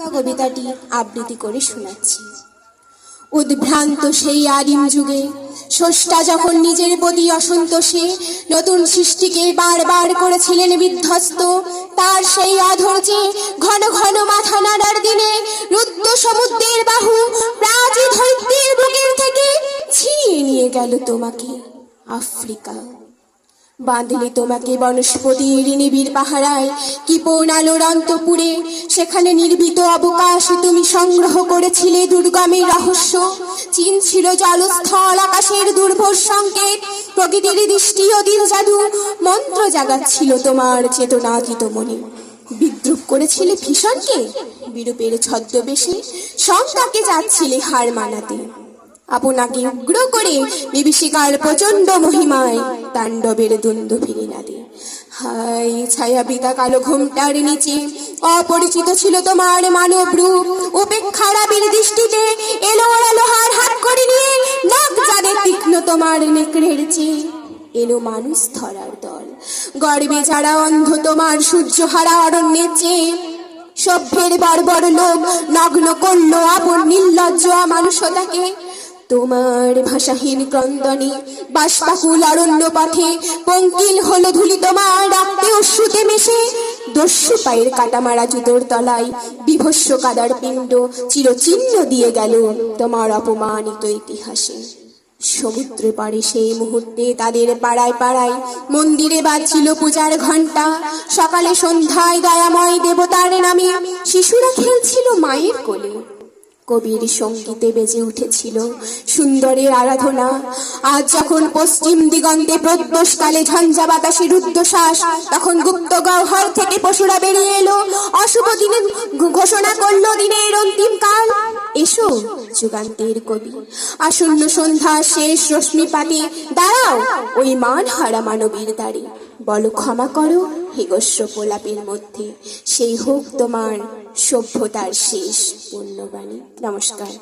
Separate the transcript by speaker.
Speaker 1: কবিতাটি আবৃত্তি করে শোনাচ্ছি। উদ্ভ্রান্ত সেই আদিম যুগে স্রষ্টা যখন নিজের প্রতি অসন্তোষে নতুন সৃষ্টিকে বারবার করেছিলেন বিধ্বস্ত, তার সেই অধৈর্যে ঘন ঘন মাথা নাড়ার দিনে রুদ্র সমুদ্রের বাহু প্রাচীন ধরিত্রীর বুকের থেকে ছিনিয়ে নিয়ে গেল তোমাকে আফ্রিকা। বাঁধলে তোমাকে বনস্পতির নিবিড় পাহারায় কিপন আলোর অন্তপুরে, সেখানে নির্ভীত অবকাশ তুমি সংগ্রহ করেছিলে দুর্গমের রহস্য। চীন ছিল জলস্থল আকাশের দুর্ভর সংকেত, প্রকৃতির দৃষ্টি অধীর জাদু মন্ত্র জাগাচ্ছিল তোমার চেতনাতীত মনে। বিদ্রুপ করেছিলে ভীষণকে বিরূপের ছদ্মবেশে, সংখ্যাকে যাচ্ছিলে হার মানাতে। আপনাকে উগ্র করে বিভীষিকার প্রচন্ড মহিমায় তাণ্ডবের দ্বন্দ্ব ফিরে নাদে। হায় ছায়াবৃতা কালো ঘোমটার নিচে অপরিচিত ছিল তোমার মানব রূপ, উপেক্ষার আবির দৃষ্টিতে এলো লোহার হাত করে নিয়ে নাক যাদের তীক্ষ্ণ তোমার নেকড়ের চেয়ে। এলো মানুষ ধরার দল গর্বে যারা অন্ধ তোমার সূর্যহারা অরণ্যের চেয়ে। সভ্যের বর্বর লোক নগ্ন করলো আপন নির্লজ্জ মানুষতাকে। তোমার ভাষাহীন ক্রন্দনে বাষ্পাকুল অরণ্য পথে পঙ্কিল হলো ধুলি তোমার রক্তে অশ্রুতে মেশে। দস্যু পায়ের কাটা মারা জুতোর তলায় বিভস্ম কাদার পিণ্ড চিরচিহ্ন দিয়ে গেল তোমার অপমানিত ইতিহাসে। সমুদ্র পাড়ে সেই মুহূর্তে তাদের পাড়ায় পাড়ায় মন্দিরে বাজছিল পূজার ঘণ্টা। সকালে সন্ধ্যায় দয়াময় দেবতার নামে শিশুরা খেলছিল মায়ের কোলে। কবির সঙ্গীতে বেজে উঠেছিল সুন্দরের আরাধনা। আজ যখন পশ্চিম দিগন্তে প্রদোষকালে ঝঞ্ঝা বাতাসে রুদ্ধশ্বাস, তখন গুপ্ত গহ্বর থেকে পশুরা বেরিয়ে এলো, অশুভ দিনের ঘোষণা করলো দিনের অন্তিম কাল। এসো যুগান্তের কবি, আসন্ন সন্ধ্যা শেষ রশ্মিপাতে দাঁড়াও ওই মান হারা মানবীর দ্বারে। বলো ক্ষমা করো হিংস্র প্রলাপের মধ্যে, সেই হোক তোমার সভ্যতার শেষ পুণ্যবাণী। নমস্কার।